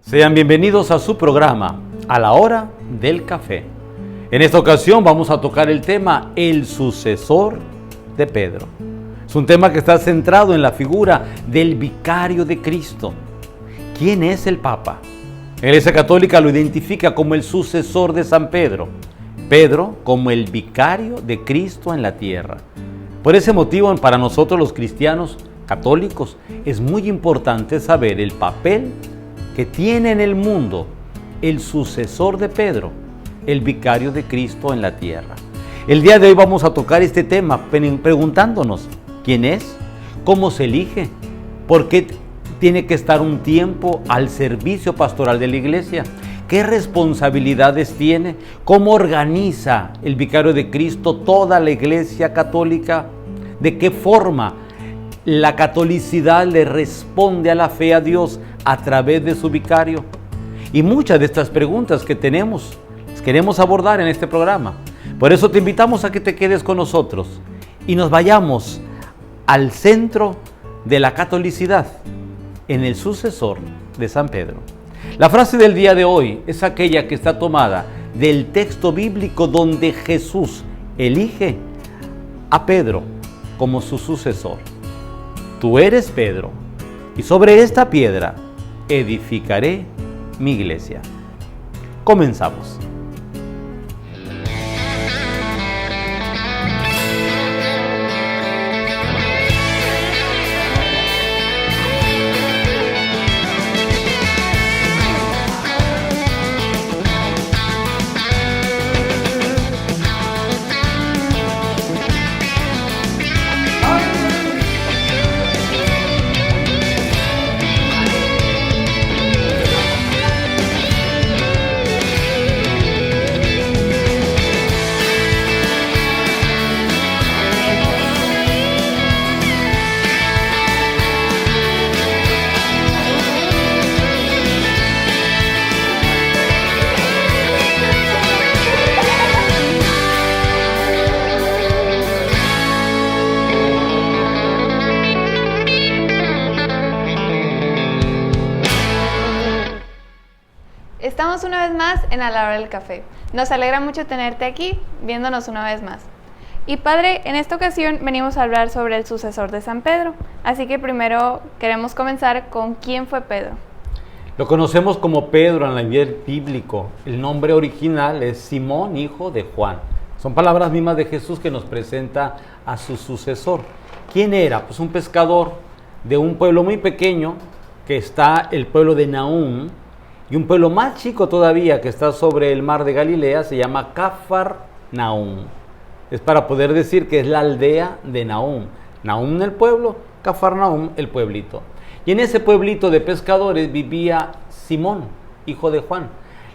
Sean bienvenidos a su programa, A la Hora del Café. En esta ocasión vamos a tocar el tema El sucesor de Pedro. Es un tema que está centrado en la figura del vicario de Cristo. ¿Quién es el Papa? La Iglesia Católica lo identifica como el sucesor de San Pedro. Pedro como el vicario de Cristo en la tierra. Por ese motivo, para nosotros los cristianos católicos, es muy importante saber el papel que tiene en el mundo el sucesor de Pedro, el vicario de Cristo en la tierra. El día de hoy vamos a tocar este tema preguntándonos quién es, cómo se elige, por qué tiene que estar un tiempo al servicio pastoral de la iglesia, qué responsabilidades tiene, cómo organiza el vicario de Cristo toda la iglesia católica, de qué forma la catolicidad le responde a la fe a Dios a través de su vicario. Y muchas de estas preguntas que tenemos las queremos abordar en este programa. Por eso te invitamos a que te quedes con nosotros y nos vayamos al centro de la catolicidad, en el sucesor de San Pedro. La frase del día de hoy es aquella que está tomada del texto bíblico donde Jesús elige a Pedro como su sucesor. Tú eres Pedro, y sobre esta piedra edificaré mi iglesia. Comenzamos. Estamos una vez más en A la Hora del Café. Nos alegra mucho tenerte aquí, viéndonos una vez más. Y Padre, en esta ocasión venimos a hablar sobre el sucesor de San Pedro. Así que primero queremos comenzar con ¿quién fue Pedro? Lo conocemos como Pedro en el nivel bíblico. El nombre original es Simón, hijo de Juan. Son palabras mismas de Jesús que nos presenta a su sucesor. ¿Quién era? Pues un pescador de un pueblo muy pequeño, que está el pueblo de Nahum, y un pueblo más chico todavía que está sobre el mar de Galilea, se llama Cafarnaum. Es para poder decir que es la aldea de Nahum. Nahum el pueblo, Cafarnaum el pueblito. Y en ese pueblito de pescadores vivía Simón, hijo de Juan.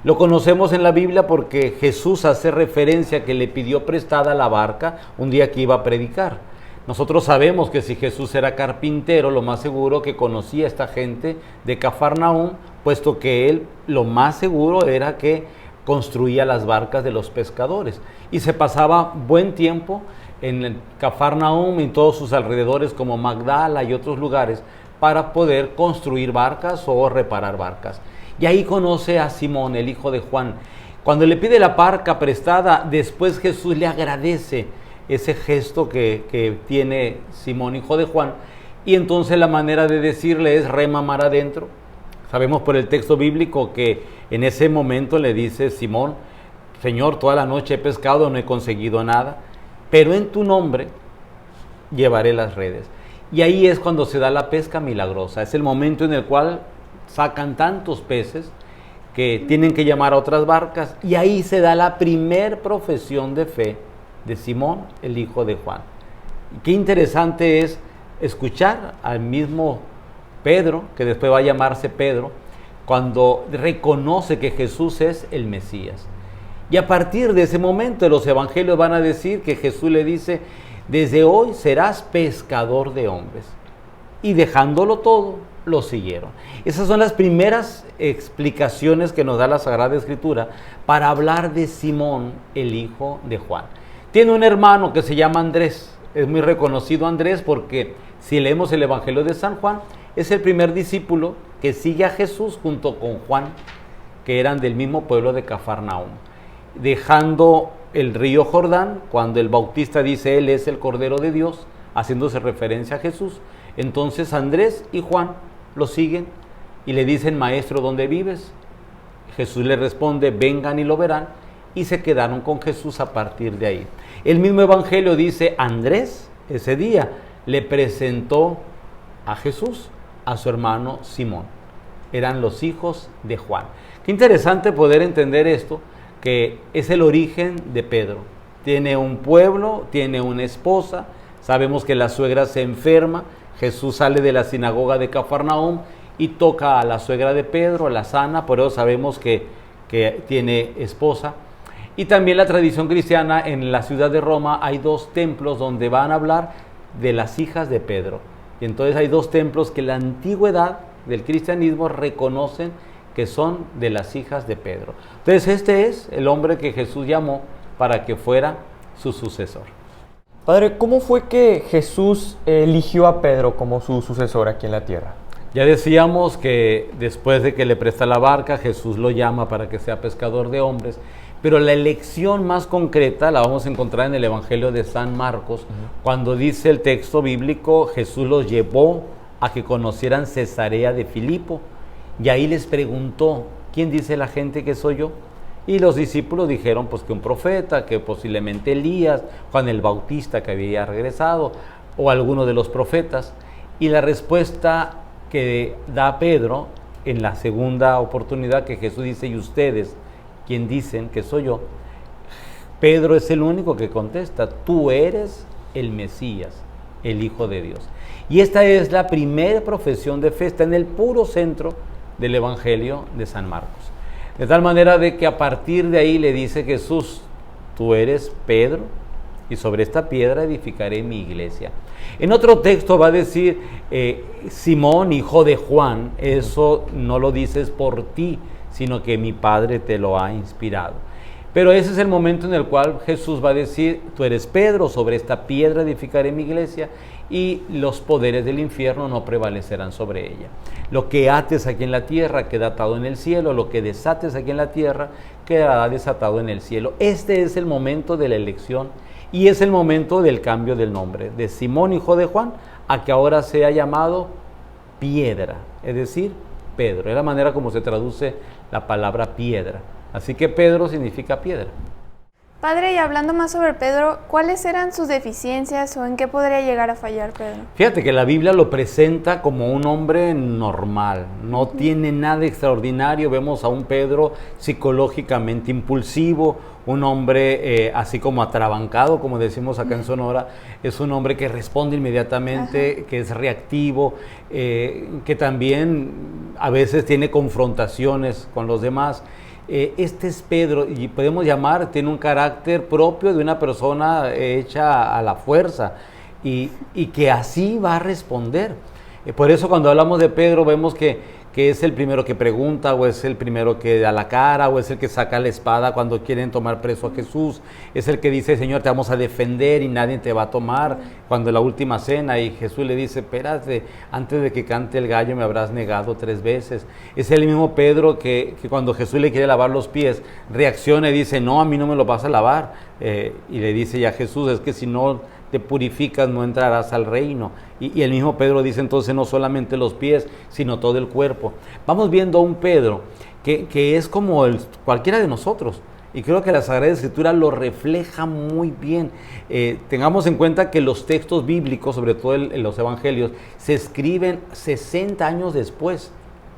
Lo conocemos en la Biblia porque Jesús hace referencia que le pidió prestada la barca un día que iba a predicar. Nosotros sabemos que si Jesús era carpintero, lo más seguro que conocía a esta gente de Cafarnaum, puesto que él lo más seguro era que construía las barcas de los pescadores. Y se pasaba buen tiempo en Cafarnaum y en todos sus alrededores como Magdala y otros lugares para poder construir barcas o reparar barcas. Y ahí conoce a Simón, el hijo de Juan. Cuando le pide la barca prestada, después Jesús le agradece ese gesto que tiene Simón, hijo de Juan, y entonces la manera de decirle es rema mar adentro. Sabemos por el texto bíblico que en ese momento le dice Simón: Señor, toda la noche he pescado, no he conseguido nada, pero en tu nombre llevaré las redes. Y ahí es cuando se da la pesca milagrosa. Es el momento en el cual sacan tantos peces que tienen que llamar a otras barcas, y ahí se da la primer profesión de fe de Simón, el hijo de Juan. Y qué interesante es escuchar al mismo Pedro, que después va a llamarse Pedro, cuando reconoce que Jesús es el Mesías. Y a partir de ese momento los evangelios van a decir que Jesús le dice: desde hoy serás pescador de hombres. Y dejándolo todo, lo siguieron. Esas son las primeras explicaciones que nos da la Sagrada Escritura para hablar de Simón, el hijo de Juan. Tiene un hermano que se llama Andrés. Es muy reconocido Andrés porque si leemos el Evangelio de San Juan, es el primer discípulo que sigue a Jesús junto con Juan, que eran del mismo pueblo de Cafarnaúm, dejando el río Jordán, cuando el Bautista dice, Él es el Cordero de Dios, haciéndose referencia a Jesús. Entonces Andrés y Juan lo siguen y le dicen, Maestro, ¿dónde vives? Jesús le responde, vengan y lo verán, y se quedaron con Jesús a partir de ahí. El mismo Evangelio dice, Andrés ese día le presentó a Jesús, a su hermano Simón. Eran los hijos de Juan. Qué interesante poder entender esto, que es el origen de Pedro. Tiene un pueblo, tiene una esposa, sabemos que la suegra se enferma, Jesús sale de la sinagoga de Cafarnaúm y toca a la suegra de Pedro, la sana, por eso sabemos que tiene esposa. Y también la tradición cristiana, en la ciudad de Roma hay 2 templos donde van a hablar de las hijas de Pedro. Y entonces hay 2 templos que la antigüedad del cristianismo reconocen que son de las hijas de Pedro. Entonces este es el hombre que Jesús llamó para que fuera su sucesor. Padre, ¿cómo fue que Jesús eligió a Pedro como su sucesor aquí en la tierra? Ya decíamos que después de que le presta la barca, Jesús lo llama para que sea pescador de hombres, pero la elección más concreta la vamos a encontrar en el Evangelio de San Marcos, cuando dice el texto bíblico, Jesús los llevó a que conocieran Cesarea de Filipo, y ahí les preguntó, ¿quién dice la gente que soy yo? Y los discípulos dijeron pues que un profeta, que posiblemente Elías, Juan el Bautista que había regresado, o alguno de los profetas. Y la respuesta que da Pedro en la segunda oportunidad que Jesús dice, ¿y ustedes quién dicen que soy yo? Pedro es el único que contesta, tú eres el Mesías, el Hijo de Dios. Y esta es la primera profesión de fe, está en el puro centro del Evangelio de San Marcos. De tal manera de que a partir de ahí le dice Jesús, tú eres Pedro, y sobre esta piedra edificaré mi iglesia. En otro texto va a decir, Simón, hijo de Juan, eso no lo dices por ti, sino que mi Padre te lo ha inspirado. Pero ese es el momento en el cual Jesús va a decir, tú eres Pedro, sobre esta piedra edificaré mi iglesia, y los poderes del infierno no prevalecerán sobre ella. Lo que ates aquí en la tierra queda atado en el cielo, lo que desates aquí en la tierra quedará desatado en el cielo. Este es el momento de la elección y es el momento del cambio del nombre, de Simón, hijo de Juan, a que ahora sea llamado Piedra, es decir, Pedro. Es la manera como se traduce la palabra piedra. Así que Pedro significa piedra. Padre, y hablando más sobre Pedro, ¿cuáles eran sus deficiencias o en qué podría llegar a fallar Pedro? Fíjate que la Biblia lo presenta como un hombre normal, no tiene nada extraordinario. Vemos a un Pedro psicológicamente impulsivo, un hombre así como atrabancado, como decimos acá en Sonora, es un hombre que responde inmediatamente, que es reactivo, que también a veces tiene confrontaciones con los demás. Este es Pedro, y podemos llamar, tiene un carácter propio de una persona hecha a la fuerza y que así va a responder. Por eso cuando hablamos de Pedro vemos que es el primero que pregunta, o es el primero que da la cara, o es el que saca la espada cuando quieren tomar preso a Jesús, es el que dice, Señor, te vamos a defender y nadie te va a tomar, cuando en la última cena y Jesús le dice, espérate, antes de que cante el gallo me habrás negado 3 veces. Es el mismo Pedro que cuando Jesús le quiere lavar los pies, reacciona y dice, no, a mí no me lo vas a lavar, y le dice ya Jesús, es que si no te purificas no entrarás al reino. Y el mismo Pedro dice entonces no solamente los pies, sino todo el cuerpo. Vamos viendo a un Pedro que es como cualquiera de nosotros. Y creo que la Sagrada Escritura lo refleja muy bien. Tengamos en cuenta que los textos bíblicos, sobre todo en los evangelios, se escriben 60 años después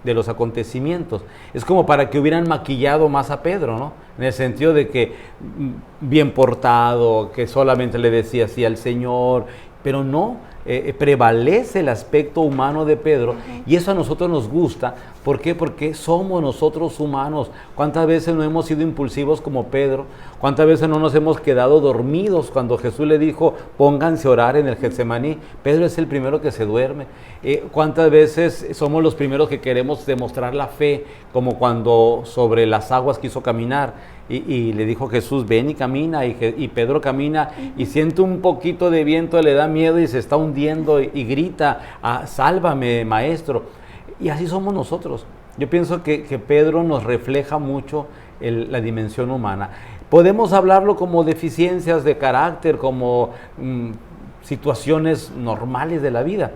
de los acontecimientos. Es como para que hubieran maquillado más a Pedro, ¿no? En el sentido de que bien portado, que solamente le decía sí al Señor, pero no, prevalece el aspecto humano de Pedro, y eso a nosotros nos gusta. ¿Por qué? Porque somos nosotros humanos. ¿Cuántas veces no hemos sido impulsivos como Pedro? ¿Cuántas veces no nos hemos quedado dormidos cuando Jesús le dijo, pónganse a orar en el Getsemaní? Pedro es el primero que se duerme. ¿Cuántas veces somos los primeros que queremos demostrar la fe, como cuando sobre las aguas quiso caminar? Y le dijo Jesús, ven y camina, y Pedro camina y siente un poquito de viento, le da miedo y se está hundiendo y grita, sálvame, maestro. Y así somos nosotros. Yo pienso que Pedro nos refleja mucho la dimensión humana. Podemos hablarlo como deficiencias de carácter, como situaciones normales de la vida.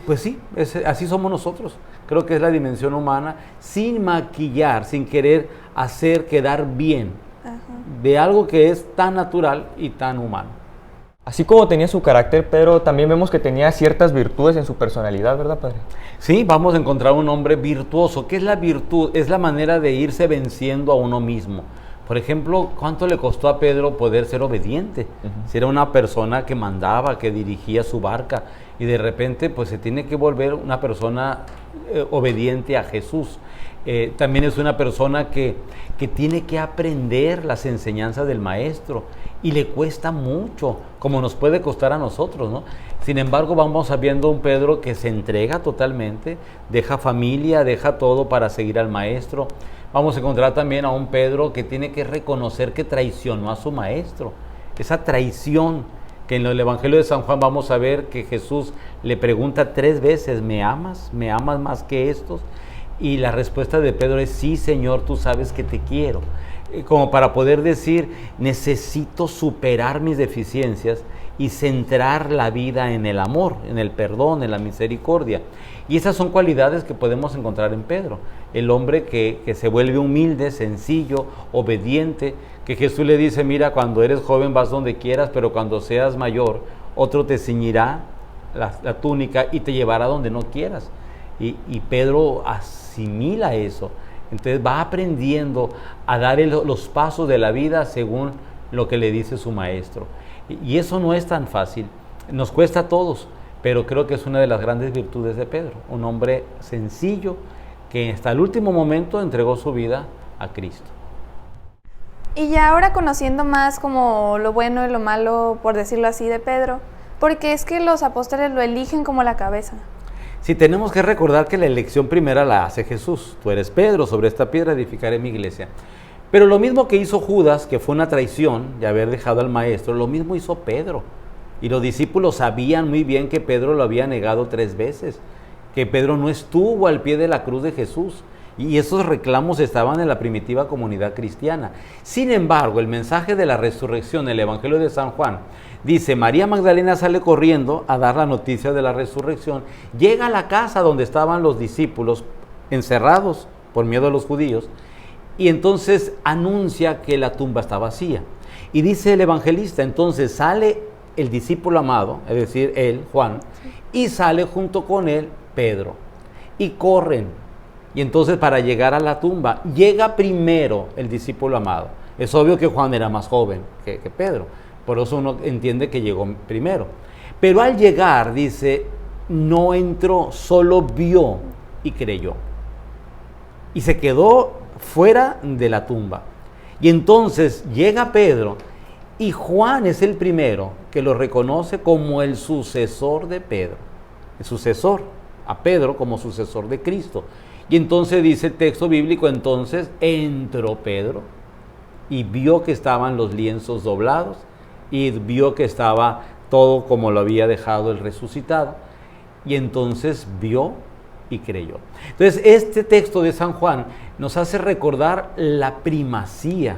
Pues sí, así somos nosotros. Creo que es la dimensión humana, sin maquillar, sin querer hacer quedar bien de algo que es tan natural y tan humano. Así como tenía su carácter, Pedro, también vemos que tenía ciertas virtudes en su personalidad, ¿verdad, padre? Sí, vamos a encontrar un hombre virtuoso. ¿Qué es la virtud? Es la manera de irse venciendo a uno mismo. Por ejemplo, ¿cuánto le costó a Pedro poder ser obediente? Si era una persona que mandaba, que dirigía su barca, y de repente pues se tiene que volver una persona obediente a Jesús. También es una persona que tiene que aprender las enseñanzas del maestro, y le cuesta mucho, como nos puede costar a nosotros, ¿no? Sin embargo, vamos viendo un Pedro que se entrega totalmente, deja familia, deja todo para seguir al maestro. Vamos a encontrar también a un Pedro que tiene que reconocer que traicionó a su maestro. Esa traición que en el Evangelio de San Juan vamos a ver que Jesús le pregunta 3 veces, ¿me amas? ¿Me amas más que estos? Y la respuesta de Pedro es, sí, Señor, tú sabes que te quiero. Como para poder decir, necesito superar mis deficiencias y centrar la vida en el amor, en el perdón, en la misericordia. Y esas son cualidades que podemos encontrar en Pedro. El hombre que se vuelve humilde, sencillo, obediente, que Jesús le dice, mira, cuando eres joven vas donde quieras, pero cuando seas mayor, otro te ceñirá la túnica y te llevará donde no quieras. Y Pedro asimila eso. Entonces va aprendiendo a dar los pasos de la vida según lo que le dice su maestro. Y eso no es tan fácil, nos cuesta a todos, pero creo que es una de las grandes virtudes de Pedro, un hombre sencillo que hasta el último momento entregó su vida a Cristo. Y ya ahora conociendo más como lo bueno y lo malo, por decirlo así, de Pedro, porque es que los apóstoles lo eligen como la cabeza. Sí, tenemos que recordar que la elección primera la hace Jesús. Tú eres Pedro, sobre esta piedra edificaré mi iglesia. Pero lo mismo que hizo Judas, que fue una traición de haber dejado al maestro, lo mismo hizo Pedro. Y los discípulos sabían muy bien que Pedro lo había negado 3 veces, que Pedro no estuvo al pie de la cruz de Jesús. Y esos reclamos estaban en la primitiva comunidad cristiana. Sin embargo, el mensaje de la resurrección, el Evangelio de San Juan, dice, María Magdalena sale corriendo a dar la noticia de la resurrección, llega a la casa donde estaban los discípulos encerrados por miedo a los judíos, y entonces anuncia que la tumba está vacía. Y dice el evangelista, entonces sale el discípulo amado, es decir, él, Juan, y sale junto con él Pedro, y corren. Y entonces para llegar a la tumba, llega primero el discípulo amado. Es obvio que Juan era más joven que Pedro, por eso uno entiende que llegó primero. Pero al llegar, dice, no entró, solo vio y creyó. Y se quedó fuera de la tumba. Y entonces llega Pedro y Juan es el primero que lo reconoce como el sucesor de Pedro. El sucesor, a Pedro como sucesor de Cristo. Y entonces dice el texto bíblico, entonces entró Pedro y vio que estaban los lienzos doblados y vio que estaba todo como lo había dejado el resucitado. Y entonces vio y creyó. Entonces este texto de San Juan nos hace recordar la primacía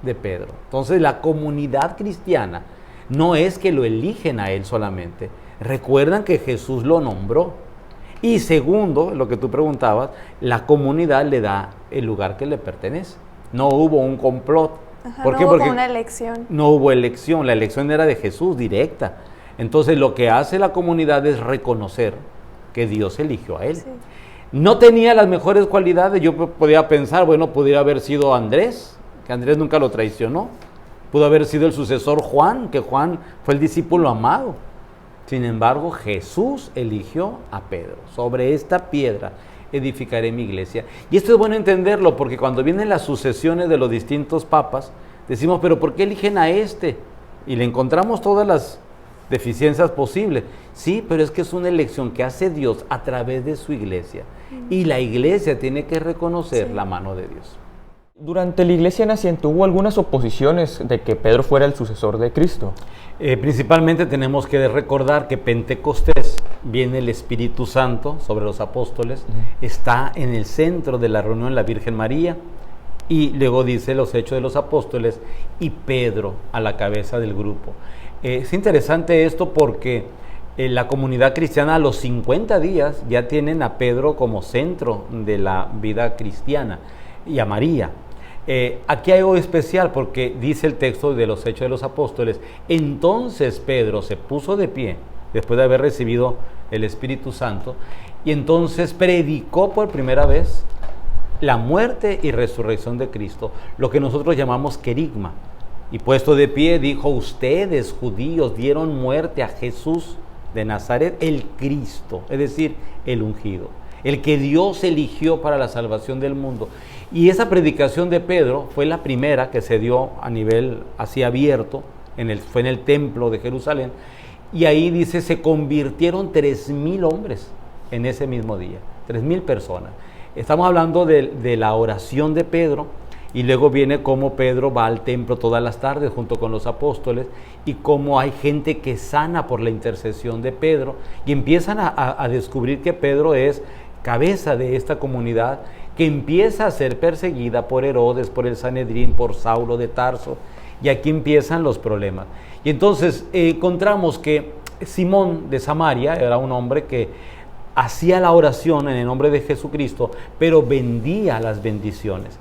de Pedro. Entonces la comunidad cristiana no es que lo eligen a él solamente. Recuerdan que Jesús lo nombró. Y segundo, lo que tú preguntabas, la comunidad le da el lugar que le pertenece. No hubo un complot. ¿Por qué? Porque una elección. No hubo elección, la elección era de Jesús, directa. Entonces lo que hace la comunidad es reconocer que Dios eligió a él. Sí. No tenía las mejores cualidades, yo podía pensar, bueno, pudiera haber sido Andrés, que Andrés nunca lo traicionó. Pudo haber sido el sucesor Juan, que Juan fue el discípulo amado. Sin embargo, Jesús eligió a Pedro. Sobre esta piedra edificaré mi iglesia. Y esto es bueno entenderlo, porque cuando vienen las sucesiones de los distintos papas, decimos, pero ¿por qué eligen a este? Y le encontramos todas las deficiencias posibles. Sí, pero es que es una elección que hace Dios a través de su iglesia. Y la iglesia tiene que reconocer la mano de Dios. Durante la iglesia naciente hubo algunas oposiciones de que Pedro fuera el sucesor de Cristo. Principalmente tenemos que recordar que Pentecostés viene el Espíritu Santo sobre los apóstoles, está en el centro de la reunión la Virgen María, y luego dice los Hechos de los Apóstoles y Pedro a la cabeza del grupo. Es interesante esto porque la comunidad cristiana a los 50 días ya tienen a Pedro como centro de la vida cristiana y a María. Aquí hay algo especial porque dice el texto de los Hechos de los Apóstoles: entonces Pedro se puso de pie después de haber recibido el Espíritu Santo y entonces predicó por primera vez la muerte y resurrección de Cristo, lo que nosotros llamamos querigma. Y puesto de pie dijo: ustedes, judíos, dieron muerte a Jesús de Nazaret, el Cristo, es decir, el ungido, el que Dios eligió para la salvación del mundo. Y esa predicación de Pedro fue la primera que se dio a nivel así abierto, fue en el templo de Jerusalén, y ahí dice, se convirtieron 3,000 hombres en ese mismo día, 3,000 personas. Estamos hablando de la oración de Pedro, y luego viene cómo Pedro va al templo todas las tardes junto con los apóstoles, y cómo hay gente que sana por la intercesión de Pedro, y empiezan a descubrir que Pedro es cabeza de esta comunidad que empieza a ser perseguida por Herodes, por el Sanedrín, por Saulo de Tarso, y aquí empiezan los problemas. Y entonces encontramos que Simón de Samaria era un hombre que hacía la oración en el nombre de Jesucristo, pero vendía las bendiciones.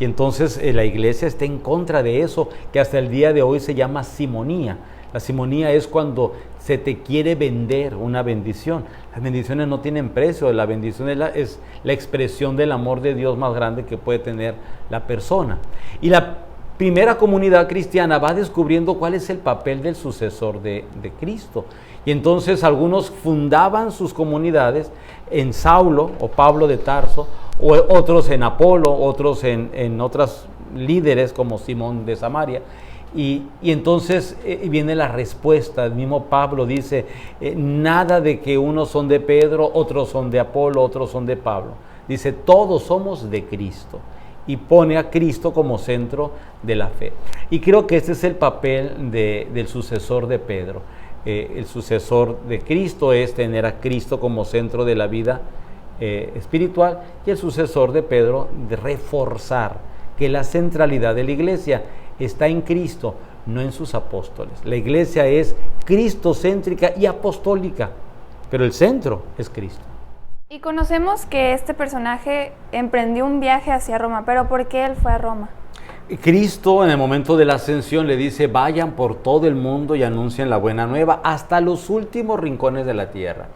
Y entonces la iglesia está en contra de eso, que hasta el día de hoy se llama simonía. La simonía es cuando se te quiere vender una bendición. Las bendiciones no tienen precio, la bendición es la expresión del amor de Dios más grande que puede tener la persona. Y la primera comunidad cristiana va descubriendo cuál es el papel del sucesor de Cristo. Y entonces algunos fundaban sus comunidades en Saulo o Pablo de Tarso, o otros en Apolo, otros en otros líderes como Simón de Samaria. Y entonces viene la respuesta. El mismo Pablo dice, nada de que unos son de Pedro, otros son de Apolo, otros son de Pablo. Dice, todos somos de Cristo. Y pone a Cristo como centro de la fe. Y creo que este es el papel del sucesor de Pedro. El sucesor de Cristo es tener a Cristo como centro de la vida espiritual, y el sucesor de Pedro de reforzar que la centralidad de la iglesia está en Cristo, no en sus apóstoles. La iglesia es cristocéntrica y apostólica, pero el centro es Cristo. Y conocemos que este personaje emprendió un viaje hacia Roma, pero ¿por qué él fue a Roma? Cristo en el momento de la ascensión le dice, vayan por todo el mundo y anuncien la buena nueva hasta los últimos rincones de la tierra.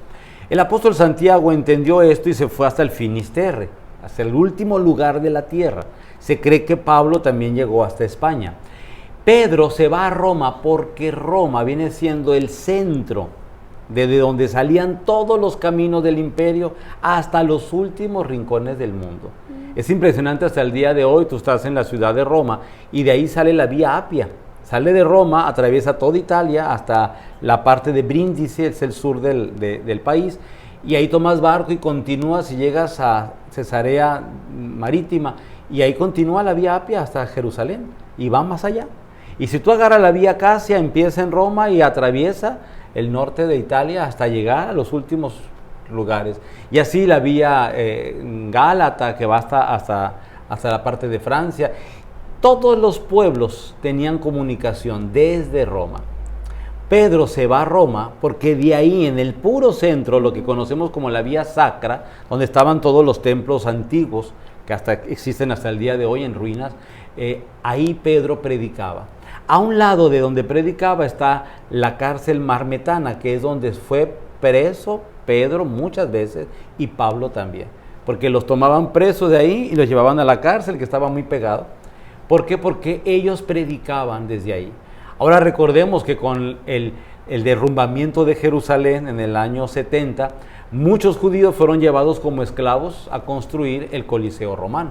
El apóstol Santiago entendió esto y se fue hasta el Finisterre, hasta el último lugar de la tierra. Se cree que Pablo también llegó hasta España. Pedro se va a Roma porque Roma viene siendo el centro desde donde salían todos los caminos del imperio hasta los últimos rincones del mundo. Es impresionante hasta el día de hoy, tú estás en la ciudad de Roma y de ahí sale la vía Apia. Sale de Roma, atraviesa toda Italia hasta la parte de Brindisi, es el sur del país, y ahí tomas barco y continúas y llegas a Cesarea Marítima, y ahí continúa la vía Apia hasta Jerusalén, y va más allá. Y si tú agarras la vía Casia, empieza en Roma y atraviesa el norte de Italia hasta llegar a los últimos lugares. Y así la vía Gálata, que va hasta la parte de Francia. Todos los pueblos tenían comunicación desde Roma. Pedro se va a Roma porque de ahí, en el puro centro, lo que conocemos como la vía Sacra, donde estaban todos los templos antiguos, que existen hasta el día de hoy en ruinas, ahí Pedro predicaba. A un lado de donde predicaba está la cárcel Marmetana, que es donde fue preso Pedro muchas veces y Pablo también, porque los tomaban presos de ahí y los llevaban a la cárcel, que estaba muy pegado. ¿Por qué? Porque ellos predicaban desde ahí. Ahora recordemos que con el derrumbamiento de Jerusalén en el año 70, muchos judíos fueron llevados como esclavos a construir el Coliseo romano.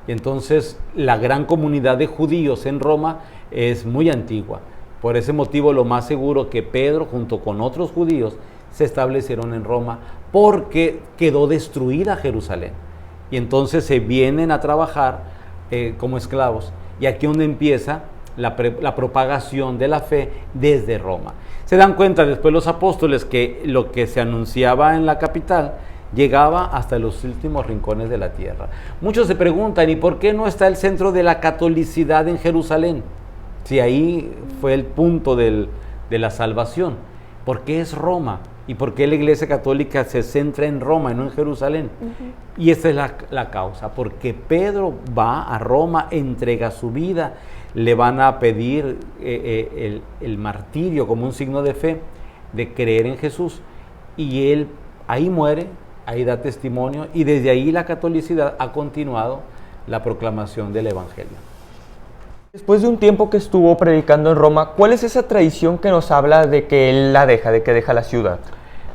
Y entonces la gran comunidad de judíos en Roma es muy antigua. Por ese motivo, lo más seguro que Pedro, junto con otros judíos, se establecieron en Roma porque quedó destruida Jerusalén. Y entonces se vienen a trabajar como esclavos. Y aquí donde empieza la propagación de la fe desde Roma. Se dan cuenta después los apóstoles que lo que se anunciaba en la capital llegaba hasta los últimos rincones de la tierra. Muchos se preguntan, ¿y por qué no está el centro de la catolicidad en Jerusalén? Si ahí fue el punto de la salvación. ¿Por qué es Roma? ¿Y por qué la Iglesia Católica se centra en Roma y no en Jerusalén? Y esta es la causa, porque Pedro va a Roma, entrega su vida, le van a pedir el martirio como un signo de fe, de creer en Jesús, y él ahí muere, ahí da testimonio, y desde ahí la catolicidad ha continuado la proclamación del Evangelio. Después de un tiempo que estuvo predicando en Roma, ¿cuál es esa tradición que nos habla de que él de que deja la ciudad?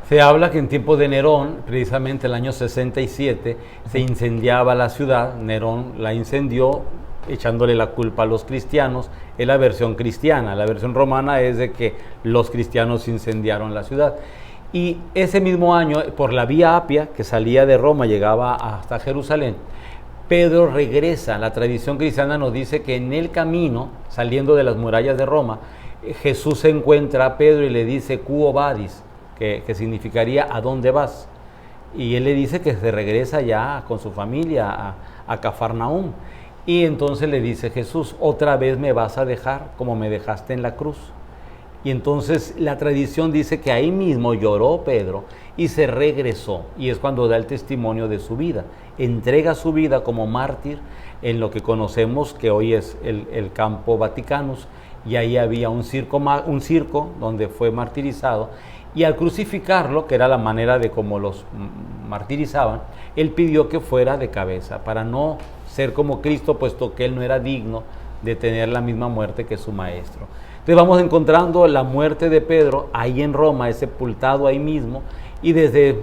Se habla que en tiempos de Nerón, precisamente el año 67, se incendiaba la ciudad. Nerón la incendió echándole la culpa a los cristianos. Es la versión cristiana. La versión romana es de que los cristianos incendiaron la ciudad. Y ese mismo año, por la vía Apia, que salía de Roma, llegaba hasta Jerusalén, Pedro regresa. La tradición cristiana nos dice que en el camino, saliendo de las murallas de Roma, Jesús se encuentra a Pedro y le dice, Quo vadis, que significaría ¿a dónde vas? Y él le dice que se regresa ya con su familia a Cafarnaúm. Y entonces le dice Jesús, otra vez me vas a dejar como me dejaste en la cruz. Y entonces la tradición dice que ahí mismo lloró Pedro y se regresó. Y es cuando da el testimonio de su vida. Entrega su vida como mártir en lo que conocemos que hoy es el Campo Vaticanus. Y ahí había un circo donde fue martirizado. Y al crucificarlo, que era la manera de cómo los martirizaban, él pidió que fuera de cabeza, para no ser como Cristo, puesto que él no era digno de tener la misma muerte que su maestro. Entonces vamos encontrando la muerte de Pedro ahí en Roma, es sepultado ahí mismo, y desde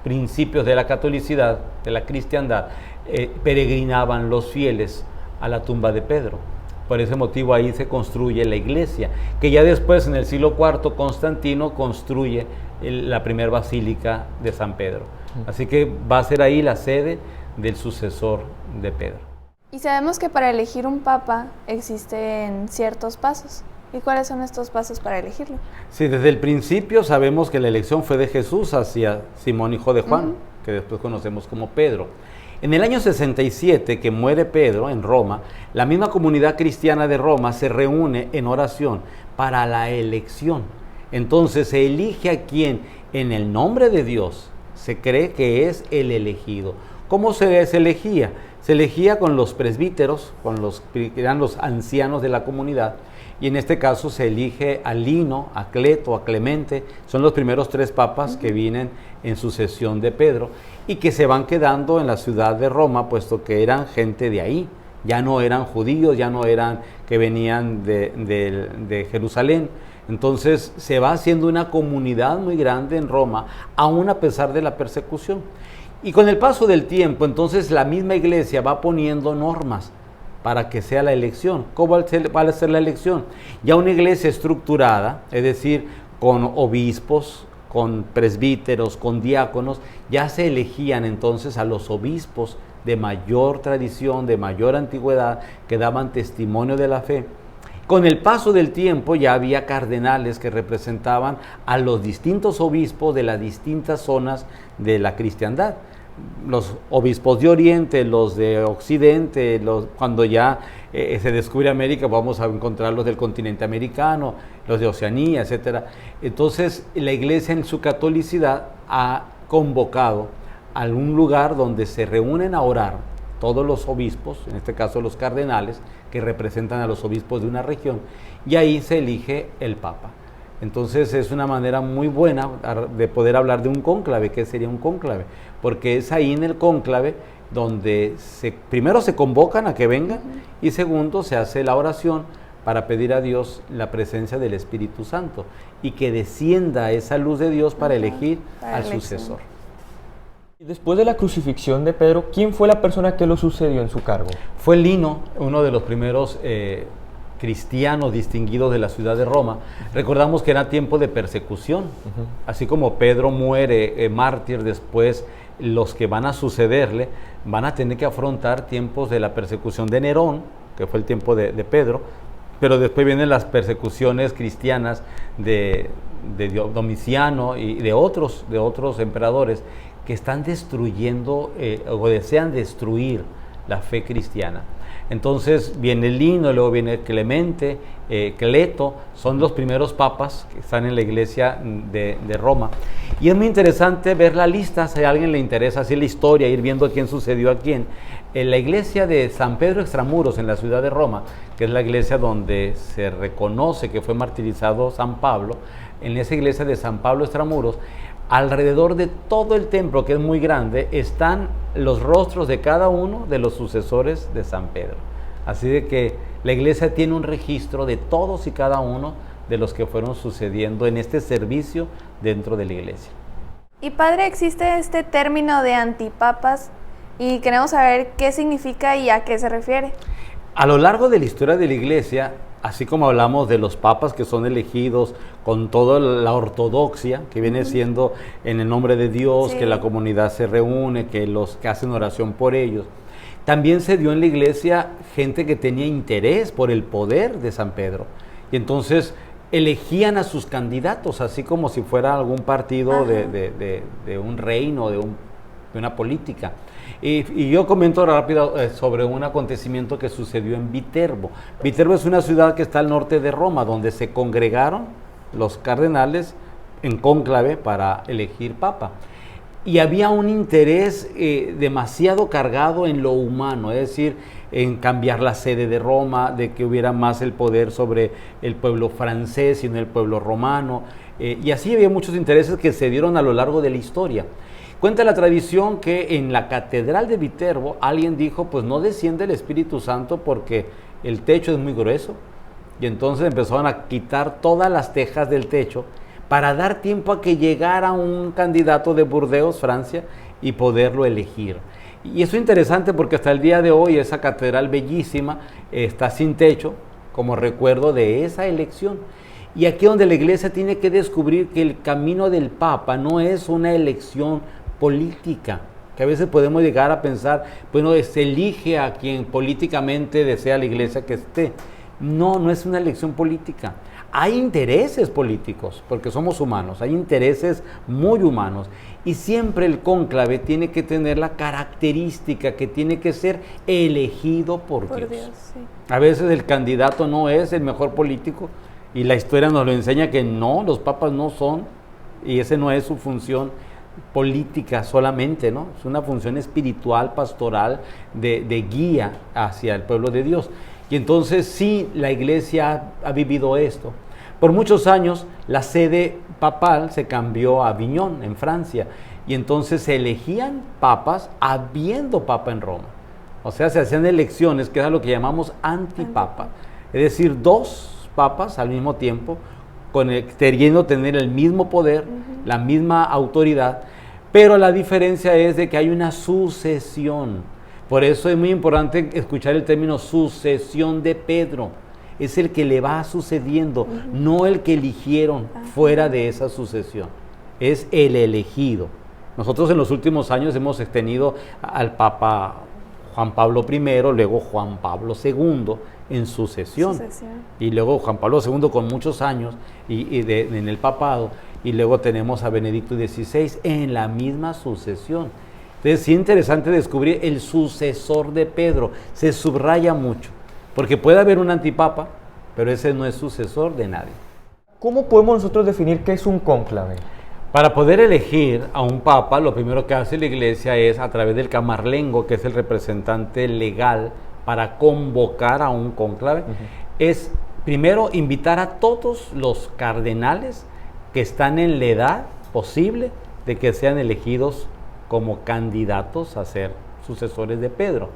principios de la catolicidad, de la cristiandad, peregrinaban los fieles a la tumba de Pedro. Por ese motivo ahí se construye la iglesia, que ya después en el siglo IV Constantino construye la primera basílica de San Pedro. Así que va a ser ahí la sede del sucesor de Pedro. Y sabemos que para elegir un papa existen ciertos pasos. ¿Y cuáles son estos pasos para elegirlo? Sí, desde el principio sabemos que la elección fue de Jesús hacia Simón, hijo de Juan, que después conocemos como Pedro. En el año 67, que muere Pedro en Roma, la misma comunidad cristiana de Roma se reúne en oración para la elección. Entonces se elige a quien en el nombre de Dios se cree que es el elegido. ¿Cómo se elegía? Se elegía con los presbíteros, con los que eran los ancianos de la comunidad, y en este caso se elige a Lino, a Cleto, a Clemente. Son los primeros 3 papas que vienen en sucesión de Pedro y que se van quedando en la ciudad de Roma, puesto que eran gente de ahí, ya no eran judíos, ya no eran que venían de Jerusalén. Entonces se va haciendo una comunidad muy grande en Roma, aún a pesar de la persecución. Y con el paso del tiempo, entonces la misma iglesia va poniendo normas para que sea la elección. ¿Cómo va a ser la elección? Ya una iglesia estructurada, es decir, con obispos, con presbíteros, con diáconos, ya se elegían entonces a los obispos de mayor tradición, de mayor antigüedad, que daban testimonio de la fe. Con el paso del tiempo ya había cardenales que representaban a los distintos obispos de las distintas zonas de la cristiandad. Los obispos de Oriente, los de Occidente, cuando ya se descubre América, vamos a encontrar los del continente americano, los de Oceanía, etc. Entonces la iglesia en su catolicidad ha convocado a un lugar donde se reúnen a orar todos los obispos, en este caso los cardenales, que representan a los obispos de una región, y ahí se elige el papa. Entonces es una manera muy buena de poder hablar de un cónclave. ¿Qué sería un cónclave? Porque es ahí en el cónclave donde primero se convocan a que vengan y segundo se hace la oración para pedir a Dios la presencia del Espíritu Santo y que descienda esa luz de Dios para elegir al sucesor. Después de la crucifixión de Pedro, ¿quién fue la persona que lo sucedió en su cargo? Fue Lino, uno de los primeros cristianos distinguidos de la ciudad de Roma. Recordamos que era tiempo de persecución, así como Pedro muere mártir, después los que van a sucederle van a tener que afrontar tiempos de la persecución de Nerón, que fue el tiempo de Pedro, pero después vienen las persecuciones cristianas de Domiciano y de otros emperadores que están destruyendo o desean destruir la fe cristiana. Entonces viene Lino, luego viene Clemente, Cleto, son los primeros papas que están en la iglesia de Roma. Y es muy interesante ver la lista, si a alguien le interesa así la historia, ir viendo quién sucedió a quién. En la iglesia de San Pedro Extramuros, en la ciudad de Roma, que es la iglesia donde se reconoce que fue martirizado San Pablo, en esa iglesia de San Pablo Extramuros, alrededor de todo el templo, que es muy grande, están los rostros de cada uno de los sucesores de San Pedro. Así de que la iglesia tiene un registro de todos y cada uno de los que fueron sucediendo en este servicio dentro de la iglesia. Y padre, existe este término de antipapas y queremos saber qué significa y a qué se refiere. A lo largo de la historia de la iglesia, así como hablamos de los papas que son elegidos con toda la ortodoxia, que viene siendo en el nombre de Dios, sí, que la comunidad se reúne, que los que hacen oración por ellos, también se dio en la iglesia gente que tenía interés por el poder de San Pedro. Y entonces elegían a sus candidatos, así como si fuera algún partido de un reino, de una política. Y yo comento rápido sobre un acontecimiento que sucedió en Viterbo. Viterbo es una ciudad que está al norte de Roma, donde se congregaron los cardenales en cónclave para elegir papa. Y había un interés demasiado cargado en lo humano, es decir, en cambiar la sede de Roma, de que hubiera más el poder sobre el pueblo francés y no el pueblo romano. Y así había muchos intereses que se dieron a lo largo de la historia. Cuenta la tradición que en la catedral de Viterbo alguien dijo, pues no desciende el Espíritu Santo porque el techo es muy grueso. Y entonces empezaron a quitar todas las tejas del techo para dar tiempo a que llegara un candidato de Burdeos, Francia, y poderlo elegir. Y eso es interesante porque hasta el día de hoy esa catedral bellísima está sin techo como recuerdo de esa elección. Y aquí donde la iglesia tiene que descubrir que el camino del Papa no es una elección política, que a veces podemos llegar a pensar, bueno, se elige a quien políticamente desea la iglesia que esté. No, no es una elección política. Hay intereses políticos, porque somos humanos, hay intereses muy humanos. Y siempre el cónclave tiene que tener la característica que tiene que ser elegido por Dios. Sí. A veces el candidato no es el mejor político y la historia nos lo enseña que no, los papas no son, y esa no es su función política solamente, ¿no? Es una función espiritual, pastoral, de guía hacia el pueblo de Dios. Y entonces sí, la iglesia ha vivido esto. Por muchos años la sede papal se cambió a Aviñón, en Francia, y entonces se elegían papas habiendo papa en Roma. O sea, se hacían elecciones, que es lo que llamamos antipapa. Es decir, dos papas al mismo tiempo, queriendo tener el mismo poder, la misma autoridad, pero la diferencia es de que hay una sucesión. Por eso es muy importante escuchar el término sucesión de Pedro. Es el que le va sucediendo, no el que eligieron fuera de esa sucesión. Es el elegido. Nosotros en los últimos años hemos tenido al Papa Juan Pablo I, luego Juan Pablo II en sucesión. Y luego Juan Pablo II con muchos años en el papado. Y luego tenemos a Benedicto XVI en la misma sucesión. Entonces, sí es interesante descubrir el sucesor de Pedro. Se subraya mucho, porque puede haber un antipapa, pero ese no es sucesor de nadie. ¿Cómo podemos nosotros definir qué es un cónclave? Para poder elegir a un papa, lo primero que hace la iglesia es, a través del camarlengo, que es el representante legal para convocar a un cónclave, es primero invitar a todos los cardenales que están en la edad posible de que sean elegidos como candidatos a ser sucesores de Pedro.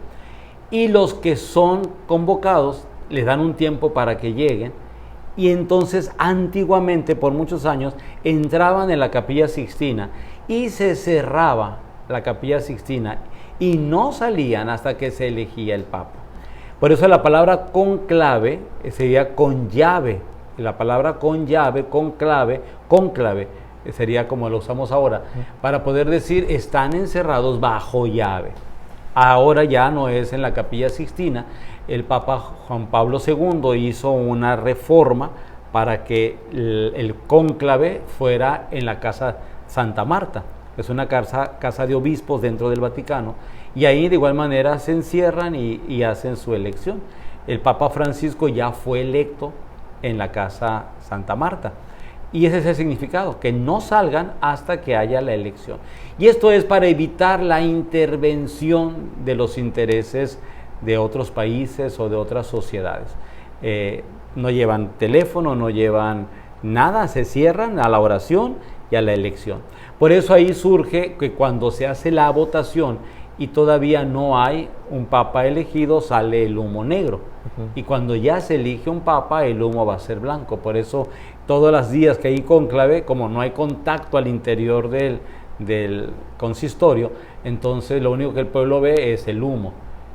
Y los que son convocados les dan un tiempo para que lleguen, y entonces antiguamente, por muchos años, entraban en la Capilla Sixtina y se cerraba la Capilla Sixtina y no salían hasta que se elegía el Papa. Por eso la palabra conclave sería con llave. La palabra con llave, conclave, cónclave, sería como lo usamos ahora, para poder decir están encerrados bajo llave. Ahora ya no es en la Capilla Sixtina. El Papa Juan Pablo II hizo una reforma para que el cónclave fuera en la Casa Santa Marta. Es una casa de obispos dentro del Vaticano, y ahí de igual manera se encierran y hacen su elección. El Papa Francisco ya fue electo en la Casa Santa Marta, y ese es el significado, que no salgan hasta que haya la elección. Y esto es para evitar la intervención de los intereses de otros países o de otras sociedades. No llevan teléfono, no llevan nada, se cierran a la oración y a la elección. Por eso ahí surge que cuando se hace la votación y todavía no hay un papa elegido, sale el humo negro. Y cuando ya se elige un papa, el humo va a ser blanco. Por eso todos los días que hay cónclave, como no hay contacto al interior del consistorio, entonces lo único que el pueblo ve es el humo.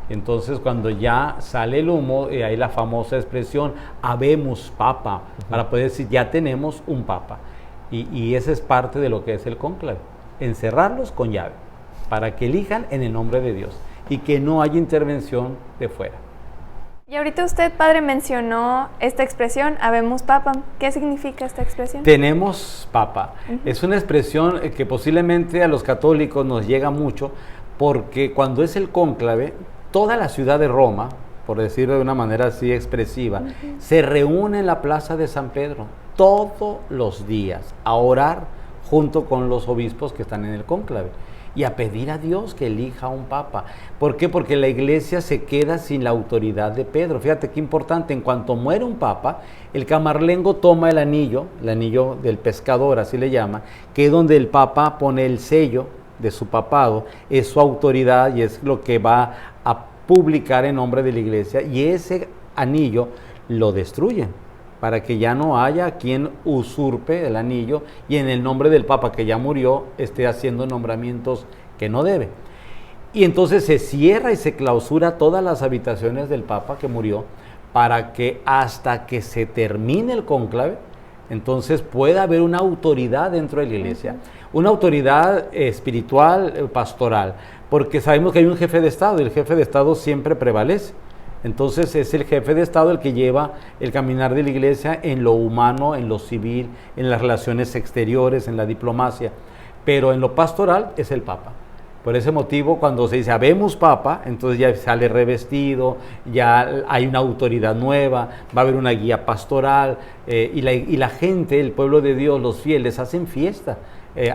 Entonces cuando ya sale el humo, hay la famosa expresión habemus papa, para poder decir ya tenemos un papa. Y esa es parte de lo que es el cónclave, encerrarlos con llave, para que elijan en el nombre de Dios y que no haya intervención de fuera. Y ahorita usted, padre, mencionó esta expresión, habemus papa. ¿Qué significa esta expresión? Tenemos papa. Es una expresión que posiblemente a los católicos nos llega mucho, porque cuando es el cónclave, toda la ciudad de Roma, por decirlo de una manera así expresiva, se reúne en la plaza de San Pedro todos los días a orar junto con los obispos que están en el cónclave y a pedir a Dios que elija un papa. ¿Por qué? Porque la iglesia se queda sin la autoridad de Pedro. Fíjate qué importante, en cuanto muere un papa, el camarlengo toma el anillo del pescador, así le llama, que es donde el papa pone el sello de su papado, es su autoridad y es lo que va a publicar en nombre de la iglesia, y ese anillo lo destruyen para que ya no haya quien usurpe el anillo y en el nombre del papa que ya murió esté haciendo nombramientos que no debe. Y entonces se cierra y se clausura todas las habitaciones del papa que murió, para que hasta que se termine el cónclave, entonces pueda haber una autoridad dentro de la iglesia, una autoridad espiritual, pastoral, porque sabemos que hay un jefe de Estado y el jefe de Estado siempre prevalece. Entonces es el jefe de Estado el que lleva el caminar de la iglesia en lo humano, en lo civil, en las relaciones exteriores, en la diplomacia, pero en lo pastoral es el Papa. Por ese motivo, cuando se dice habemos Papa, entonces ya sale revestido, ya hay una autoridad nueva, va a haber una guía pastoral, y la gente, el pueblo de Dios, los fieles, hacen fiesta.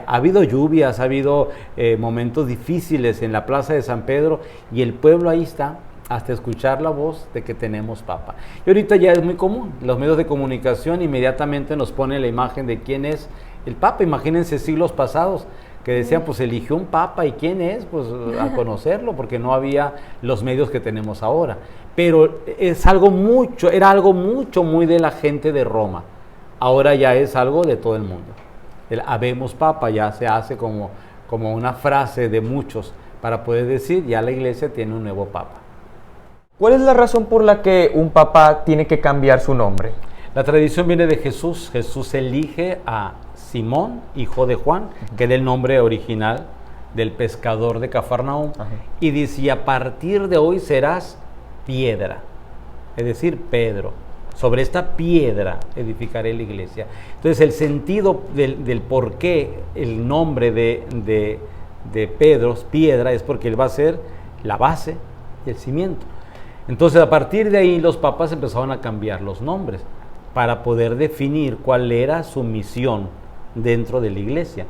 Ha habido lluvias, ha habido momentos difíciles en la plaza de San Pedro, y el pueblo ahí está, hasta escuchar la voz de que tenemos papa. Y ahorita ya es muy común, los medios de comunicación inmediatamente nos ponen la imagen de quién es el papa. Imagínense siglos pasados que decían, pues eligió un papa, ¿y quién es? Pues a conocerlo, porque no había los medios que tenemos ahora. Pero era algo mucho muy de la gente de Roma. Ahora ya es algo de todo el mundo. El habemos papa ya se hace como una frase de muchos para poder decir, ya la iglesia tiene un nuevo papa. ¿Cuál es la razón por la que un papa tiene que cambiar su nombre? La tradición viene de Jesús. Jesús elige a Simón, hijo de Juan, que era el nombre original del pescador de Cafarnaúm, y dice, y a partir de hoy serás piedra, es decir, Pedro. Sobre esta piedra edificaré la iglesia. Entonces el sentido del por qué el nombre de Pedro, piedra, es porque él va a ser la base y el cimiento. Entonces a partir de ahí los papas empezaron a cambiar los nombres para poder definir cuál era su misión dentro de la iglesia.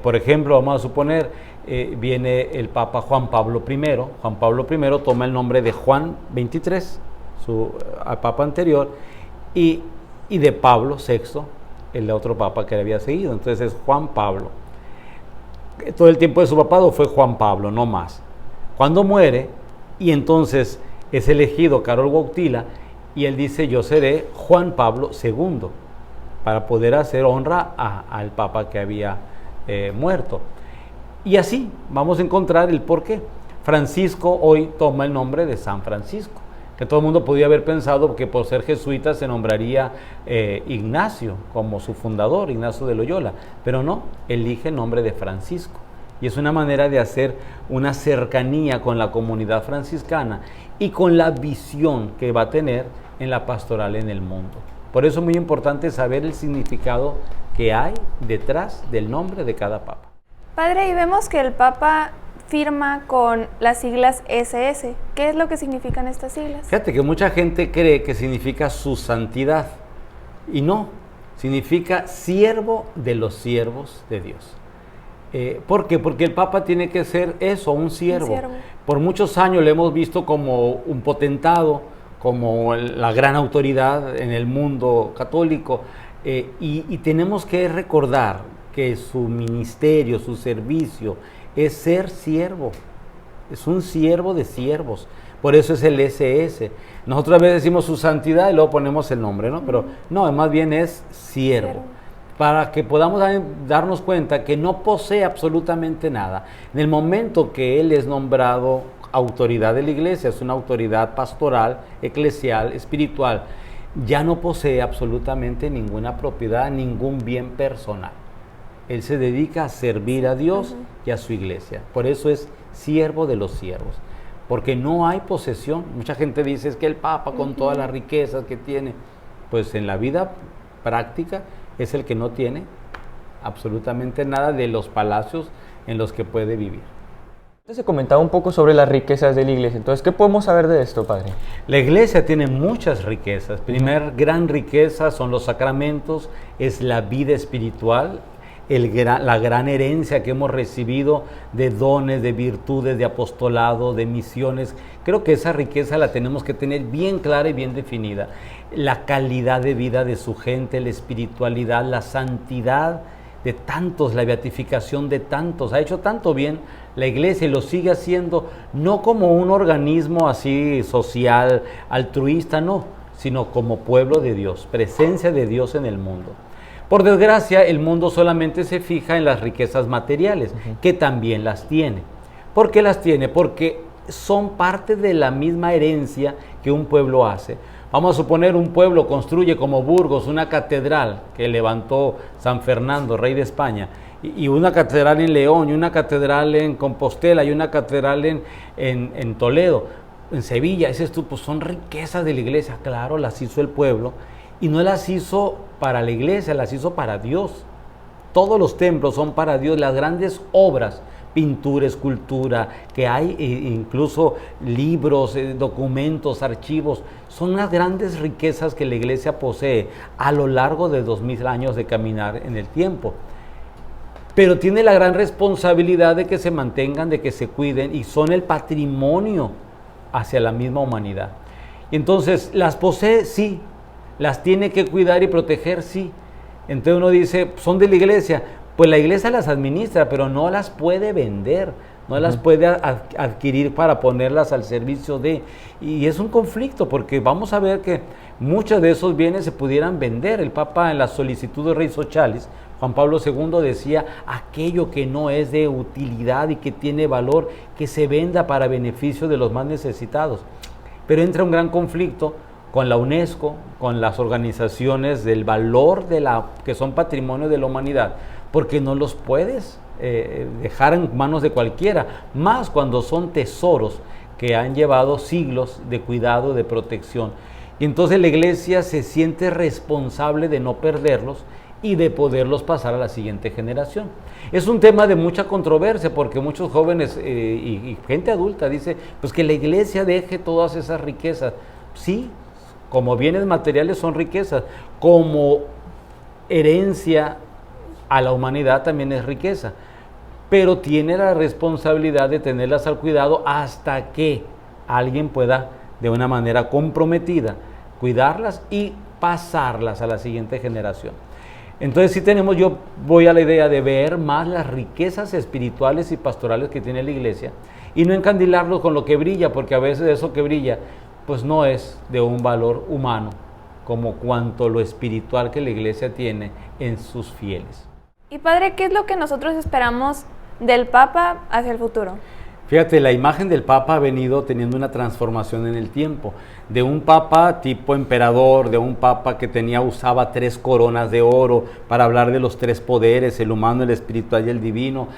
Por ejemplo, vamos a suponer, viene el Papa Juan Pablo I. Juan Pablo I toma el nombre de Juan XXIII, al Papa anterior, y de Pablo VI, el otro Papa que le había seguido. Entonces es Juan Pablo. Todo el tiempo de su papado fue Juan Pablo, no más. Cuando muere, y entonces es elegido Karol Wojtyła, y él dice, yo seré Juan Pablo II, para poder hacer honra al Papa que había muerto. Y así vamos a encontrar el porqué. Francisco hoy toma el nombre de San Francisco. que todo el mundo podía haber pensado que por ser jesuita se nombraría Ignacio como su fundador, Ignacio de Loyola, pero no, elige el nombre de Francisco. Y es una manera de hacer una cercanía con la comunidad franciscana y con la visión que va a tener en la pastoral en el mundo. Por eso es muy importante saber el significado que hay detrás del nombre de cada papa. Padre, y vemos que el Papa firma con las siglas SS. ¿Qué es lo que significan estas siglas? Fíjate que mucha gente cree que significa su santidad, y no, significa siervo de los siervos de Dios. ¿Por qué? Porque el Papa tiene que ser eso, un siervo. Por muchos años le hemos visto como un potentado, como la gran autoridad en el mundo católico, y tenemos que recordar que su ministerio, su servicio, es ser siervo. Es un siervo de siervos. Por eso es el SS. Nosotros a veces decimos su santidad y luego ponemos el nombre, ¿no? Pero no, más bien es siervo. Para que podamos darnos cuenta que no posee absolutamente nada. En el momento que él es nombrado autoridad de la iglesia, es una autoridad pastoral, eclesial, espiritual, ya no posee absolutamente ninguna propiedad, ningún bien personal. Él se dedica a servir a Dios y a su iglesia. Por eso es siervo de los siervos. Porque no hay posesión. Mucha gente dice es que el Papa con todas las riquezas que tiene, pues en la vida práctica es el que no tiene absolutamente nada de los palacios en los que puede vivir. Se comentaba un poco sobre las riquezas de la iglesia. Entonces, ¿qué podemos saber de esto, padre? La iglesia tiene muchas riquezas. Primer gran riqueza son los sacramentos, es la vida espiritual, la gran herencia que hemos recibido de dones, de virtudes, de apostolado, de misiones. Creo que esa riqueza la tenemos que tener bien clara y bien definida. La calidad de vida de su gente, la espiritualidad, la santidad de tantos, la beatificación de tantos. Ha hecho tanto bien la iglesia y lo sigue haciendo, no como un organismo así social, altruista, no, sino como pueblo de Dios, presencia de Dios en el mundo. Por desgracia, el mundo solamente se fija en las riquezas materiales, que también las tiene. ¿Por qué las tiene? Porque son parte de la misma herencia que un pueblo hace. Vamos a suponer un pueblo construye como Burgos una catedral que levantó San Fernando, rey de España, y una catedral en León, y una catedral en Compostela, y una catedral en Toledo, en Sevilla. Pues son riquezas de la iglesia, claro, las hizo el pueblo, y no las hizo para la iglesia, las hizo para Dios. Todos los templos son para Dios, las grandes obras, pintura, escultura, que hay incluso libros, documentos, archivos, son las grandes riquezas que la iglesia posee a lo largo de 2000 años de caminar en el tiempo. Pero tiene la gran responsabilidad de que se mantengan, de que se cuiden, y son el patrimonio hacia la misma humanidad. Y entonces, ¿las posee? Sí. ¿Las tiene que cuidar y proteger? Sí. Entonces uno dice, son de la iglesia. Pues la iglesia las administra, pero no las puede vender, no las puede adquirir para ponerlas al servicio de... Y es un conflicto, porque vamos a ver que muchos de esos bienes se pudieran vender. El Papa en la solicitud de Rei Socialis, Juan Pablo II, decía, aquello que no es de utilidad y que tiene valor, que se venda para beneficio de los más necesitados. Pero entra un gran conflicto con la UNESCO, con las organizaciones del valor que son patrimonio de la humanidad, porque no los puedes dejar en manos de cualquiera, más cuando son tesoros que han llevado siglos de cuidado, de protección. Y entonces la iglesia se siente responsable de no perderlos y de poderlos pasar a la siguiente generación. Es un tema de mucha controversia, porque muchos jóvenes y gente adulta dice, pues que la iglesia deje todas esas riquezas. Sí, como bienes materiales son riquezas, como herencia a la humanidad también es riqueza, pero tiene la responsabilidad de tenerlas al cuidado hasta que alguien pueda, de una manera comprometida, cuidarlas y pasarlas a la siguiente generación. Entonces yo voy a la idea de ver más las riquezas espirituales y pastorales que tiene la iglesia y no encandilarlos con lo que brilla, porque a veces eso que brilla pues no es de un valor humano como cuanto lo espiritual que la iglesia tiene en sus fieles. Y padre, ¿qué es lo que nosotros esperamos del Papa hacia el futuro? Fíjate, la imagen del Papa ha venido teniendo una transformación en el tiempo. De un Papa tipo emperador, de un Papa que usaba 3 coronas de oro para hablar de los 3 poderes, el humano, el espiritual y el divino.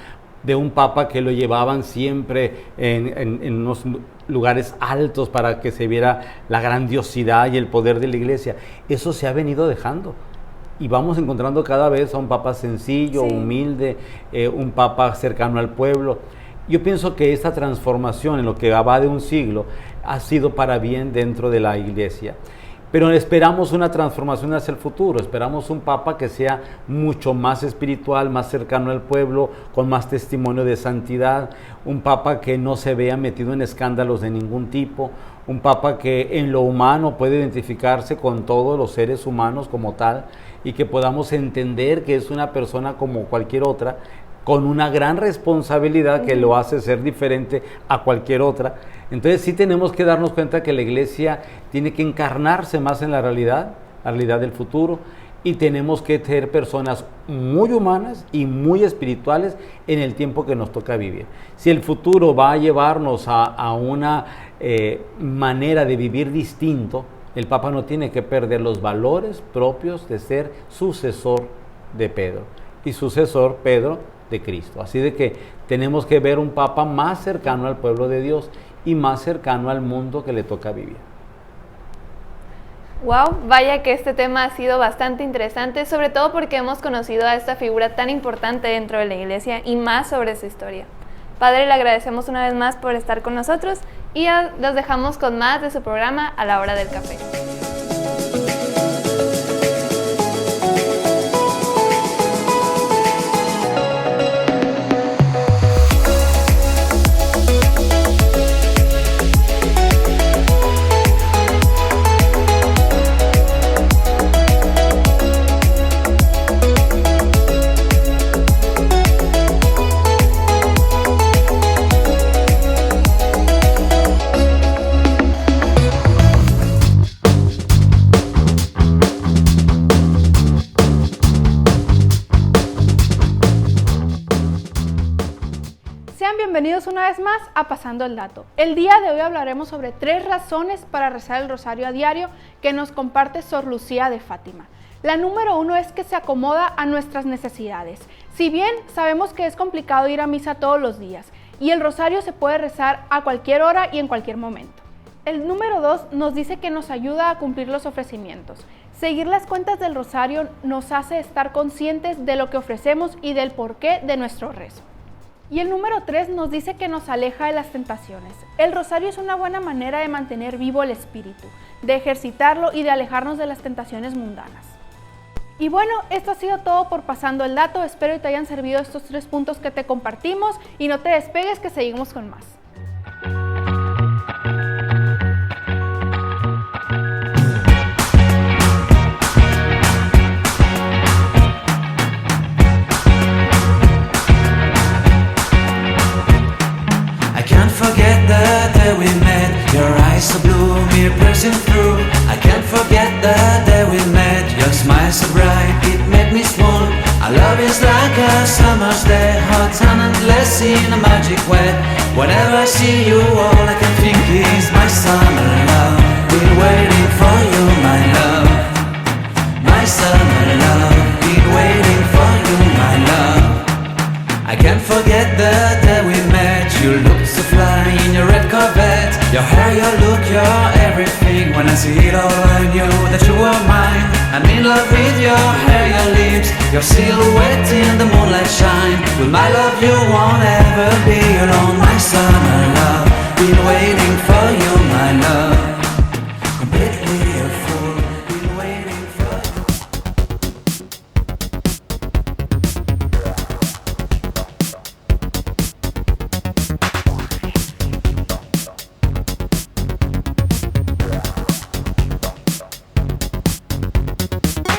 De un Papa que lo llevaban siempre en unos lugares altos para que se viera la grandiosidad y el poder de la Iglesia. Eso se ha venido dejando. Y vamos encontrando cada vez a un Papa sencillo, humilde, un Papa cercano al pueblo. Yo pienso que esta transformación en lo que va de un siglo ha sido para bien dentro de la Iglesia. Pero esperamos una transformación hacia el futuro, esperamos un Papa que sea mucho más espiritual, más cercano al pueblo, con más testimonio de santidad, un Papa que no se vea metido en escándalos de ningún tipo, un Papa que en lo humano puede identificarse con todos los seres humanos como tal y que podamos entender que es una persona como cualquier otra, con una gran responsabilidad que lo hace ser diferente a cualquier otra. Entonces sí tenemos que darnos cuenta que la Iglesia tiene que encarnarse más en la realidad del futuro, y tenemos que ser personas muy humanas y muy espirituales en el tiempo que nos toca vivir. Si el futuro va a llevarnos a una manera de vivir distinto, el Papa no tiene que perder los valores propios de ser sucesor de Pedro, y sucesor Pedro de Cristo. Así de que tenemos que ver un Papa más cercano al pueblo de Dios y más cercano al mundo que le toca vivir. Wow, vaya que este tema ha sido bastante interesante, sobre todo porque hemos conocido a esta figura tan importante dentro de la Iglesia y más sobre su historia. Padre, le agradecemos una vez más por estar con nosotros y los dejamos con más de su programa A la Hora del Café. Bienvenidos una vez más a Pasando el Dato. El día de hoy hablaremos sobre 3 razones para rezar el rosario a diario que nos comparte Sor Lucía de Fátima. La número 1 es que se acomoda a nuestras necesidades. Si bien sabemos que es complicado ir a misa todos los días y el rosario se puede rezar a cualquier hora y en cualquier momento. El número 2 nos dice que nos ayuda a cumplir los ofrecimientos. Seguir las cuentas del rosario nos hace estar conscientes de lo que ofrecemos y del porqué de nuestro rezo. Y el número 3 nos dice que nos aleja de las tentaciones. El rosario es una buena manera de mantener vivo el espíritu, de ejercitarlo y de alejarnos de las tentaciones mundanas. Y bueno, esto ha sido todo por Pasando el Dato. Espero que te hayan servido estos 3 puntos que te compartimos y no te despegues, que seguimos con más. We met, your eyes so blue, me piercing through. I can't forget the day we met, your smile so bright, it made me swoon. Our love is like a summer's day, hot and endless in a magic way. Whenever I see you, all I can think is my summer love. Been waiting for you, my love. My summer love, been waiting for you, my love. I can't forget the day we met. You looked so fly in your red Corvette. Your hair, your look, your everything. When I see it all, I knew that you were mine. I'm in love with your hair, your lips, your silhouette in the moonlight shine. With my love you won't ever be alone. My summer love, been waiting for you, my love. Completely a fool, been waiting for you.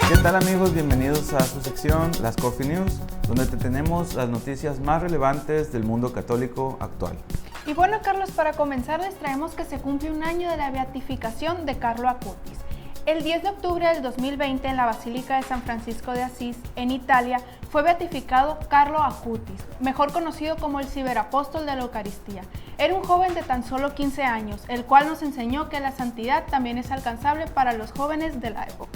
¿Qué tal amigos? Bienvenidos a su sección Las Coffee News, donde te tenemos las noticias más relevantes del mundo católico actual. Y bueno, Carlos, para comenzar les traemos que se cumple un año de la beatificación de Carlo Acutis. El 10 de octubre del 2020, en la Basílica de San Francisco de Asís, en Italia, fue beatificado Carlo Acutis, mejor conocido como el ciberapóstol de la Eucaristía. Era un joven de tan solo 15 años, el cual nos enseñó que la santidad también es alcanzable para los jóvenes de la época.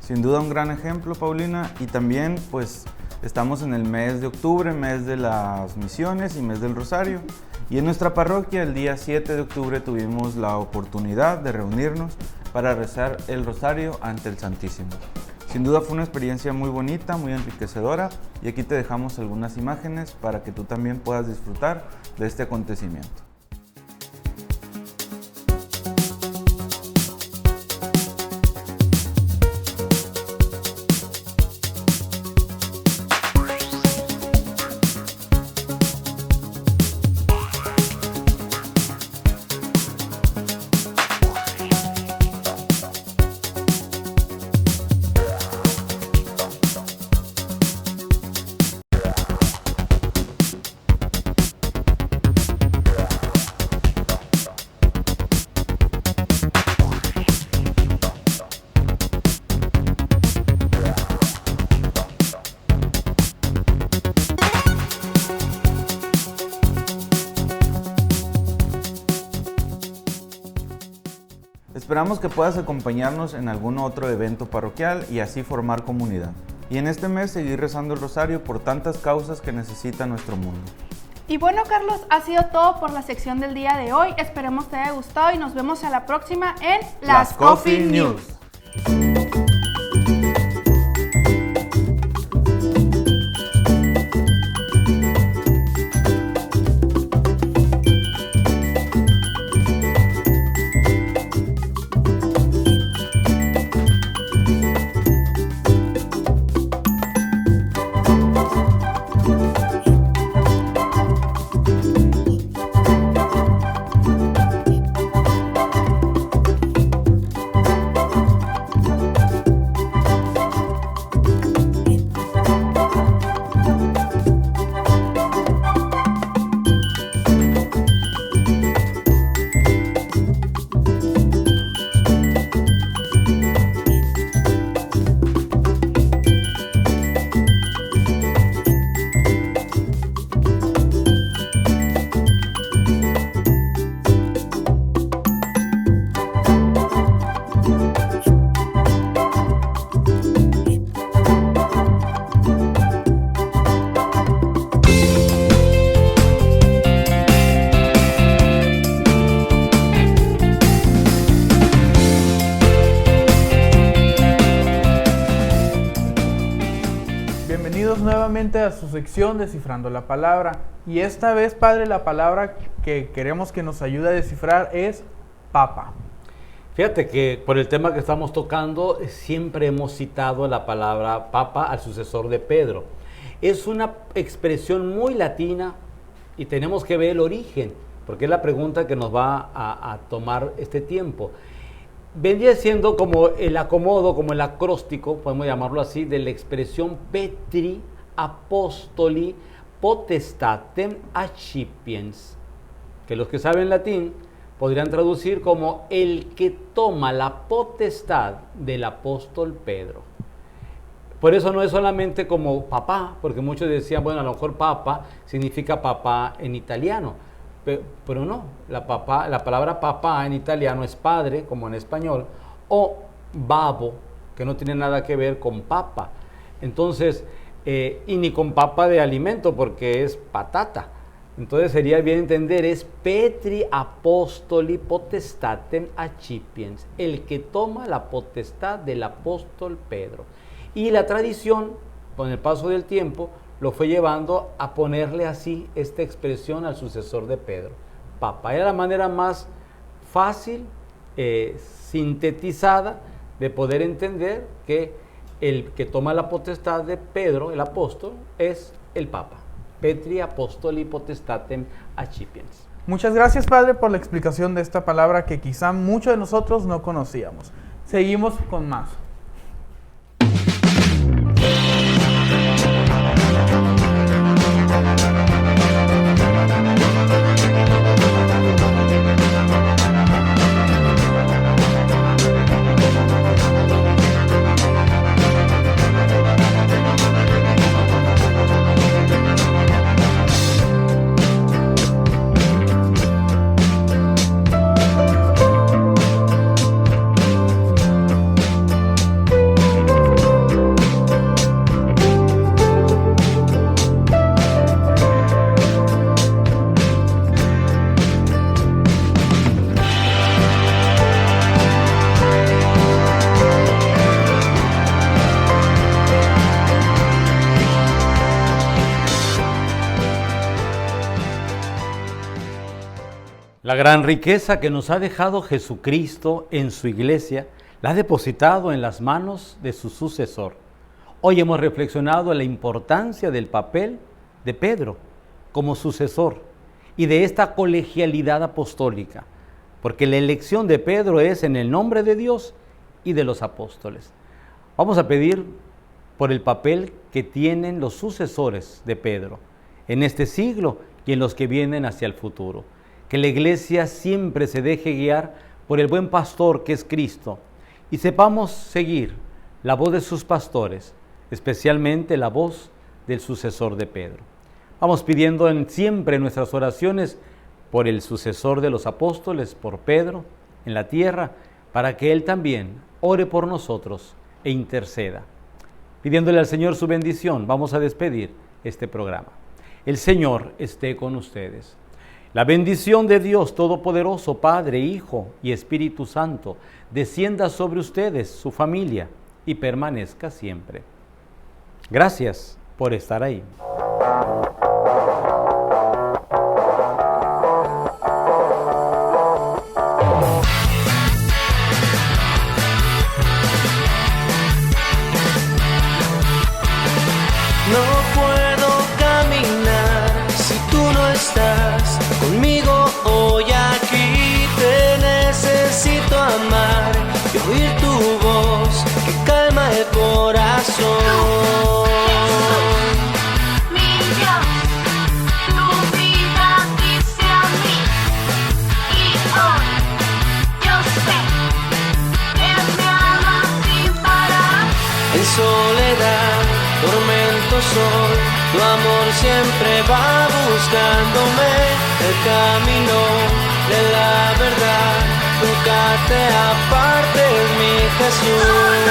Sin duda un gran ejemplo, Paulina, y también pues estamos en el mes de octubre, mes de las misiones y mes del Rosario. Y en nuestra parroquia el día 7 de octubre tuvimos la oportunidad de reunirnos para rezar el Rosario ante el Santísimo. Sin duda fue una experiencia muy bonita, muy enriquecedora, y aquí te dejamos algunas imágenes para que tú también puedas disfrutar de este acontecimiento. Esperamos que puedas acompañarnos en algún otro evento parroquial y así formar comunidad. Y en este mes seguir rezando el rosario por tantas causas que necesita nuestro mundo. Y bueno, Carlos, ha sido todo por la sección del día de hoy. Esperemos te haya gustado y nos vemos a la próxima en Las Coffee News. Bienvenidos nuevamente a su sección Descifrando la Palabra. Y esta vez, Padre, la palabra que queremos que nos ayude a descifrar es Papa. Fíjate que por el tema que estamos tocando, siempre hemos citado la palabra Papa al sucesor de Pedro. Es una expresión muy latina y tenemos que ver el origen, porque es la pregunta que nos va a tomar este tiempo. Vendría siendo como el acomodo, como el acróstico, podemos llamarlo así, de la expresión Petri Apostoli Potestatem Accipiens, que los que saben latín podrían traducir como el que toma la potestad del apóstol Pedro. Por eso no es solamente como papá, porque muchos decían, bueno, a lo mejor papa significa papá en italiano. Pero no, la palabra papá en italiano es padre, como en español, o babo, que no tiene nada que ver con papa. Entonces, y ni con papa de alimento, porque es patata. Entonces sería bien entender, es Petri Apostoli Potestatem Accipiens, el que toma la potestad del apóstol Pedro. Y la tradición, con el paso del tiempo, lo fue llevando a ponerle así esta expresión al sucesor de Pedro, Papa. Era la manera más fácil, sintetizada, de poder entender que el que toma la potestad de Pedro, el apóstol, es el Papa. Petri Apostoli Potestatem Accipiens. Muchas gracias, Padre, por la explicación de esta palabra que quizá muchos de nosotros no conocíamos. Seguimos con más. La gran riqueza que nos ha dejado Jesucristo en su iglesia, la ha depositado en las manos de su sucesor. Hoy hemos reflexionado en la importancia del papel de Pedro como sucesor y de esta colegialidad apostólica, porque la elección de Pedro es en el nombre de Dios y de los apóstoles. Vamos a pedir por el papel que tienen los sucesores de Pedro en este siglo y en los que vienen hacia el futuro. Que la iglesia siempre se deje guiar por el buen pastor que es Cristo y sepamos seguir la voz de sus pastores, especialmente la voz del sucesor de Pedro. Vamos pidiendo siempre en nuestras oraciones por el sucesor de los apóstoles, por Pedro en la tierra, para que Él también ore por nosotros e interceda. Pidiéndole al Señor su bendición, vamos a despedir este programa. El Señor esté con ustedes. La bendición de Dios Todopoderoso, Padre, Hijo y Espíritu Santo, descienda sobre ustedes, su familia, y permanezca siempre. Gracias por estar ahí. No puedo caminar si tú no estás conmigo hoy aquí. Te necesito amar y oír tu voz que calma el corazón. Mi Dios, tu vida dice a mí, y hoy yo sé que me amas sin parar. En soledad, tormento soy, tu amor siempre va buscándome. El camino de la verdad, nunca te apartes, mi Jesús.